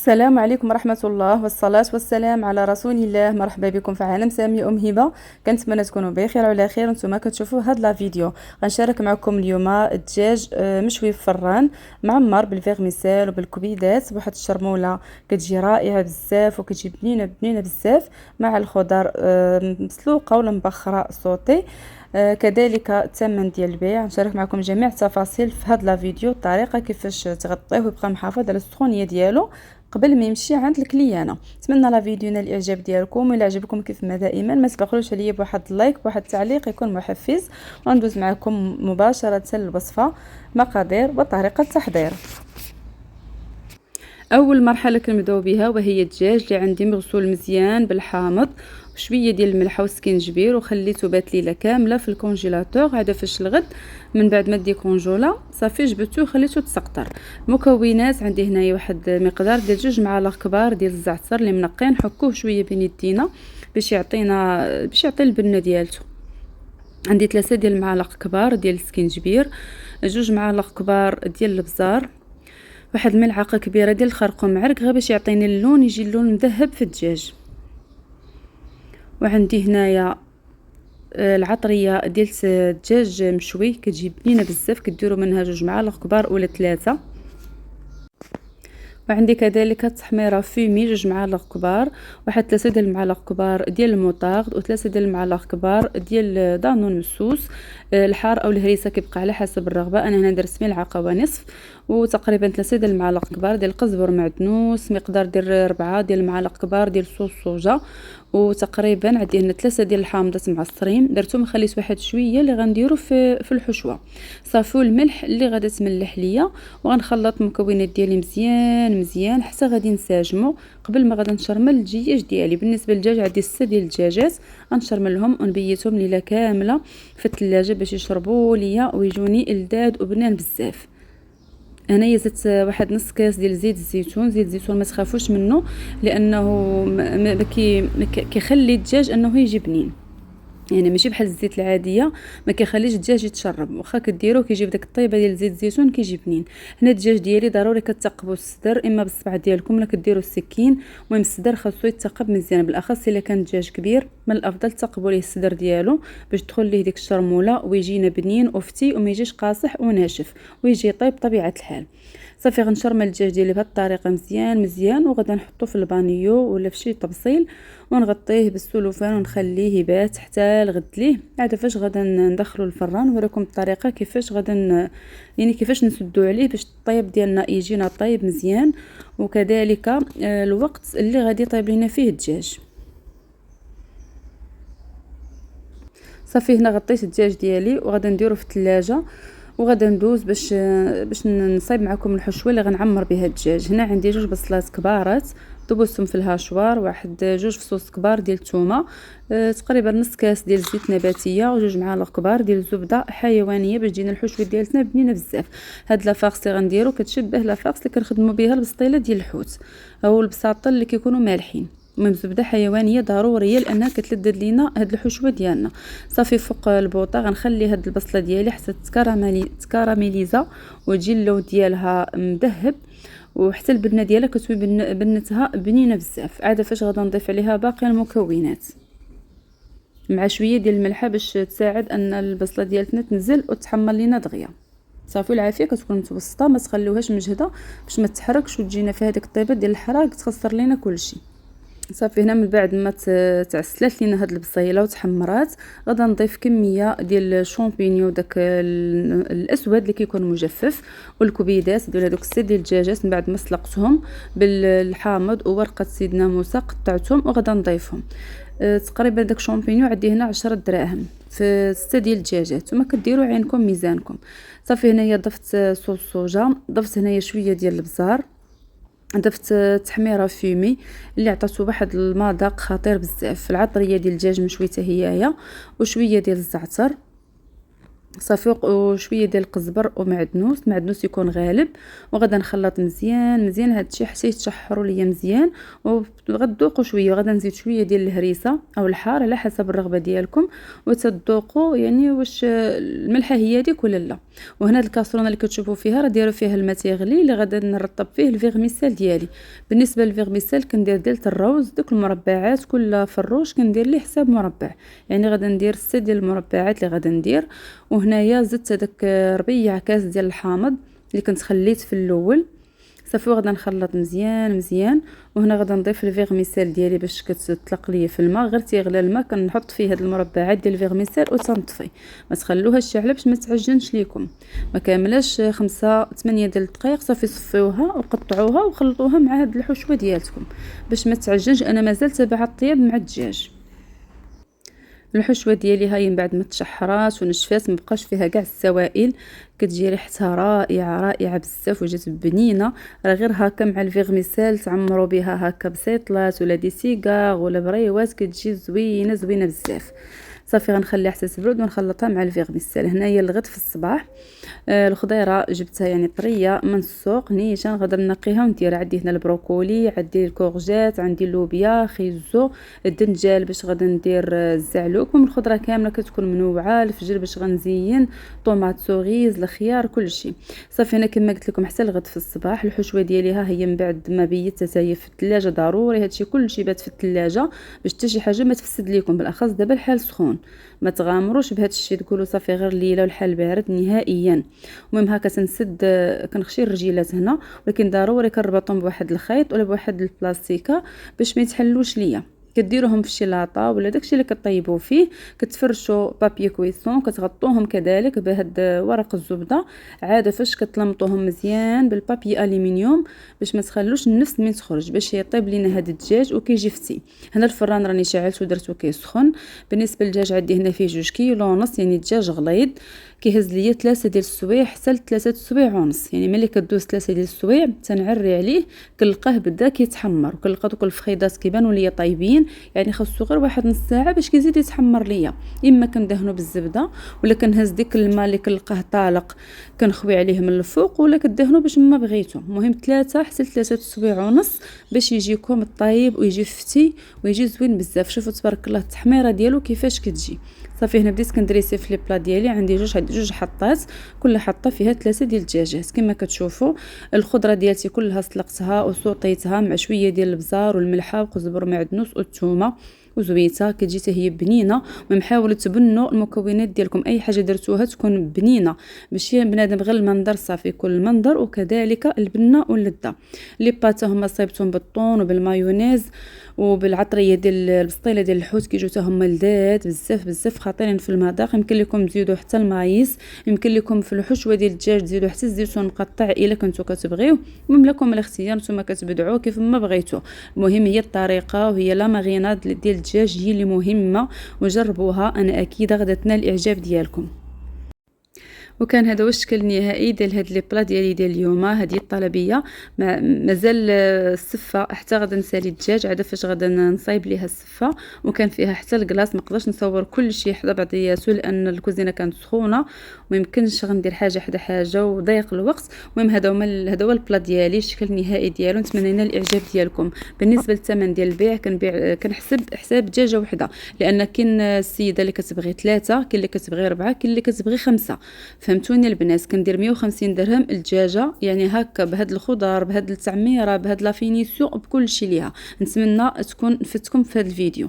السلام عليكم ورحمة الله والصلاة والسلام على رسول الله. مرحبا بكم في عالم سامي أم هبة. كنتمنى تكونوا بخير وعلى خير. نتوما كتشوفوا هاد لا فيديو غنشارك معكم اليوم الدجاج مشوي في الفران معمر بالفيغميسيل وبالكبيدات بواحد الشرموله كتجي رائعه بزاف وكتجي بنينه بزاف مع الخضر مسلوقه ولا مبخره صوتي. كذلك الثمن ديال البيع نشارك معكم جميع التفاصيل في هاد لا فيديو، الطريقه كيفاش تغطيه ويبقى محافظ على السخونيه ديالو قبل ما يمشي عند الكليانه. نتمنى لا فيديو ينال الاعجاب ديالكم، الا عجبكم كيف ما دائما ما تبخلوش عليا بواحد اللايك بواحد التعليق يكون محفز، وندوز معكم مباشره للوصفه، مقادير وطريقه التحضير. اول مرحله كنبداو بها وهي الدجاج اللي عندي مغسول مزيان بالحامض وشويه ديال الملح وسكينجبير وخليته بات ليله كامله في الكونجيلاتور. هذا فاش الغد من بعد ما ديكونجولا صافي جبدته وخليته تسقطر. المكونات عندي هنايا واحد مقدار ديال 2 معالق كبار ديال الزعتر اللي منقي، نحكوه شويه بين يدينا باش يعطي البنه ديالته. عندي 3 ديال المعالق كبار ديال السكينجبير، 2 معالق كبار ديال الابزار، واحد الملعقه كبيره ديال الخرقوم معرق غير باش يعطيني اللون، يجي اللون مذهب في الدجاج. وعندي هنايا العطريه ديال الدجاج مشوي كتجي بنينه بزاف، كديروا منها 2 معالق كبار ولا 3. وعندي كذلك التحميره فيمي 2 معالق كبار، واحد 3 ديال المعالق كبار ديال الموطارد و3 ديال المعالق كبار ديال دانون مسوس. الحار او الهريسه كيبقى على حسب الرغبه، انا هنا درت ملعقه ونصف، وتقريبا 3 ديال المعالق كبار ديال القزبر معدنوس، مقدار ديال 4 ديال المعالق كبار ديال صوص صوجا، وتقريبا عندي هنا 3 ديال الحامضات معصرين درتهم خليت واحد شويه اللي غنديرو في الحشوه. صافي الملح اللي غادي تملح ليا، وغنخلط المكونات ديالي مزيان حتى غادي نساجمو قبل ما غادي نشرمل الدجاج ديالي. بالنسبه للدجاج عندي 6 ديال الدجاجات غنشرملهم ونبيتهم ليله كامله في الثلاجه باش يشربوا ليا ويجوني لذاذ وبنان بزاف. انايا زدت واحد نص كاس ديال زيت الزيتون ما تخافوش منه لانه كيخلي الدجاج انه يجي بنين، يعني ماشي بحال الزيت العاديه ما كيخليش الدجاج يتشرب، واخا كديروه كيجي بداك الطيبه ديال زيت الزيتون كيجي بنين. هنا الدجاج ديالي ضروري كتثقبوا الصدر اما بالصبع ديالكم ولا كديروا السكين. المهم الصدر خاصو يتثقب مزيان، بالاخص الا كان الدجاج كبير من الافضل تثقبوا ليه الصدر ديالو باش تدخل ليه ديك الشرموله ويجينا بنين وفتي وما يجيش قاصح وناشف ويجي طيب طبيعه الحال. صافي غنشرمل الدجاج ديالي بهذه الطريقه مزيان وغادي نحطو في البانيو ولا في شي طبسيل ونغطيه بالسلوفان ونخليه يبات حتى الغد ليه. عاد فاش غادا ندخلو الفران ونوريكم الطريقه كيفاش يعني كيفاش نسدو عليه باش الطيب ديالنا يجينا طيب مزيان، وكذلك الوقت اللي غادي يطيب لينا فيه الدجاج. صافي هنا غطيت الدجاج ديالي وغادا نديرو في الثلاجه وغادا ندوز باش نصايب معكم الحشوه اللي غنعمر بها الدجاج. هنا عندي 2 بصلات كبارات ضبوزتهم في الهاشوار، واحد 2 فصوص كبار ديال الثومه، تقريبا نص كاس ديال الزيت نباتيه و2 معالق كبار ديال الزبده حيوانيه باش تجينا الحشوه ديالتنا بنينه بزاف. هاد لافاغس اللي غنديرو كتشبه لافاغس اللي كنخدموا بها البسطيله ديال الحوت او البساطل اللي كيكونوا مالحين. المهم زبده حيوانيه ضروريه لانها كتلذذ لينا هاد الحشوه ديالنا. صافي فوق البوطه غنخلي هاد البصله ديالي حتى تكراميليزا وتجي اللون ديالها مذهب وحتى البنه ديالها كتوي بنتها بنينه بزاف. عاد فاش غادا نضيف عليها باقي المكونات مع شويه ديال الملحه باش تساعد ان البصله ديالتنا تنزل وتحمر لينا دغيا. صافي العافيه كتكون متوسطه ما تخليوهاش مجهده باش ما تحرقش وتجينا في هذيك الطيبه ديال الحراق تخسر لينا كلشي. صافي هنا من بعد ما تعسلات لينا هاد البصيله وتحمرات غادا نضيف كميه ديال الشامبينيو داك الاسود اللي كيكون مجفف والكبيدات ديال هذوك 6 ديال الدجاجات من بعد ما سلقتهم بالحامض وورقه سيدنا موسى قطعتهم وغادا نضيفهم. تقريبا داك الشامبينيو عندي هنا 10 دراهم في 6 ديال الدجاجات وما كديروا عينكم ميزانكم. صافي هنايا ضفت صوص صوجا، ضفت هنايا شويه ديال الابزار، ضفت تحميره فيمي اللي عطاتو واحد المذاق خطير بزاف، العطريه ديال الدجاج مشوي حتى هيايا وشويه ديال الزعتر. صافي وشويه ديال القزبر ومعدنوس، معدنوس يكون غالب، وغادا نخلط مزيان مزيان هاد الشيء حتى يتشحروا ليا مزيان. وغتذوقوا شويه، وغادا نزيد شويه ديال الهريسه او الحار على حسب الرغبه ديالكم، وتذوقوا يعني واش الملحه هي ديك ولا لا. وهنا الكاسرونه اللي كتشوفوا فيها راه دايره فيها الماء تيغلي اللي غادا نرطب فيه الفيغميسيل ديالي. بالنسبه للفيغميسيل كندير ديال الروز، دوك المربعات كل فروش كندير ليه حساب مربع، يعني غادا ندير 6 ديال المربعات اللي غادا ندير. وهنايا زدت هذاك ربيع كاس ديال الحامض اللي كنت خليت في الاول. صافي غادا نخلط مزيان مزيان. وهنا غادا نضيف الفيغميسيل ديالي باش كتطلق ليا في الماء، غير تيغلى الماء كنحط فيه هاد المربعات ديال الفيغميسيل وتنطفي، ما تخلوهاش شاعله باش ما تعجنش ليكم. ما كاملاش 5 8 ديال الدقائق. صافي صفيوها وقطعوها وخلطوها مع هاد الحشوه ديالتكم باش ما تعجنش. انا مازال تابعه الطياب مع الدجاج. الحشوه ديالي هاي من بعد ما تشحرات ونشفات مبقاش فيها كاع السوائل، كتجي ريحتها رائعه رائعه بزاف وجات بنينه. راه غير هكا مع الفيغميسيل تعمروا بها هكا بسيطلات ولا دي سيغار ولا بريوات كتجي زوينه زوينه بزاف. صافي غنخليها حتى تبرد ونخلطها مع الفيغميسيل. هنايا الغد في الصباح الخضيره جبتها يعني طريه من السوق نيشان، غادا نقيها وندير. عندي هنا البروكولي، عندي الكورجيت، عندي اللوبيا، خيزو، الدنجال باش غادا ندير الزعلوك. ومن الخضره كامله كتكون منوعه، الفجل باش غنزين، طوماط سوريز، الخيار، كلشي. صافي انا كما قلت لكم حتى الغد في الصباح الحشوه ديالي ها هي من بعد ما بيتها هي في الثلاجه. ضروري هادشي كلشي بات في الثلاجه باش حتى شي حاجه ما تفسد لكم، بالاخص دابا الحال سخون. ما تغامروش بهذا الشيء تقولوا صافي غير ليله والحال بارد نهائيا. المهم هكا تنسد كنخشي الرجيلات هنا، ولكن ضروري كنربطهم بواحد الخيط ولا بواحد البلاستيكه باش ما يتحلوش ليا. كديروهم في الشلاطه ولا داكشي اللي كطيبوا فيه، كتفرشوا بابي كويسون كتغطوهم كذلك بهاد ورق الزبده. عاد فاش كتلمطوهم مزيان بالبابي الومنيوم باش ما تخلوش النفس من تخرج، باش يطيب لينا هاد الدجاج وكيجي فتي. هنا الفران راني شعلته ودرتو كيسخن. بالنسبه للدجاج عندي هنا فيه 2 كيلو ونص، يعني دجاج غليظ كيهز ليا 3 ديال السوايع حتى ل 3 سوايع ونص. يعني ملي كدوز 3 ديال السوايع تنعري عليه كنلقاه بدا كيتحمر، وكنلقى دوك الفخيضات كيبانوا ليا طايبين. يعني خاصو غير واحد نص ساعه باش كيزيد يتحمر ليا. اما كندهنو بالزبده ولا كنهز ديك الماء اللي كنلقاه طالق كنخوي عليه من الفوق، ولا كدهنو باش ما بغيتو. المهم 3 حتى ل 3 سوايع ونص باش يجيكم الطايب ويجي فتي ويجي زوين بزاف. شوفوا تبارك الله التحميره ديالو كيفاش كتجي. صافي هنا بديت كندريسي في لي بلا ديالي. عندي جوج حطات، كل حطه فيها 3 ديال الدجاجات كما كتشوفوا. الخضره ديالتي كلها سلقتها وسوطيتها مع شويه ديال البزار والملحه وقزبر ومعدنوس والثومه وزويته كتجي حتى هي بنينه. المهم حاولوا تبنوا المكونات ديالكم، اي حاجه درتوها تكون بنينه باش بنادم غير المنظر صافي يكون المنظر وكذلك البنه واللذه. لي بات هما صايبتهم بالطون وبالمايونيز وبالعطريه ديال البسطيله ديال الحوت كيجيو حتى هما لذاذ بزاف بزاف خطيرين في المذاق. يمكن لكم تزيدوا حتى المايس، يمكن لكم في الحشوه ديال الدجاج تزيدوا حتى الزيتون مقطع الا كنتو كتبغيو. المهم لكم الاختيار، نتوما كتبدعوا كيف ما بغيتو. المهم هي الطريقه وهي لا ماغيناد ديال الدجاج هي اللي مهمه، وجربوها انا اكيد غادا تنال الاعجاب ديالكم. وكان هذا هو الشكل النهائي ديال هاد لي بلا ديالي ديال اليوم. هذه الطلبيه مازال السفه حتى غادا نسالي الدجاج عاد فاش غادا نصايب ليها السفه، وكان فيها حتى الكلاص. ما نقدرش نصور كل شيء حدا بعضياتو لان الكوزينه كانت سخونه وما يمكنش غندير حاجه حدا حاجه وضيق الوقت. المهم هذا هو البلا ديالي الشكل النهائي ديالو. نتمنى ينال الاعجاب ديالكم. بالنسبه للثمن ديال البيع كنحسب حساب دجاجه وحده، لان كاين السيده اللي كتبغي 3، كاين اللي كتبغي 4، كاين اللي كتبغي 5. فهمتوني البنات؟ كندير 150 درهم الدجاجه، يعني هكا بهاد الخضر بهاد التعميره بهاد لافينيسيون بكل شيء ليها. نتمنى تكون فدتكم في هذا الفيديو.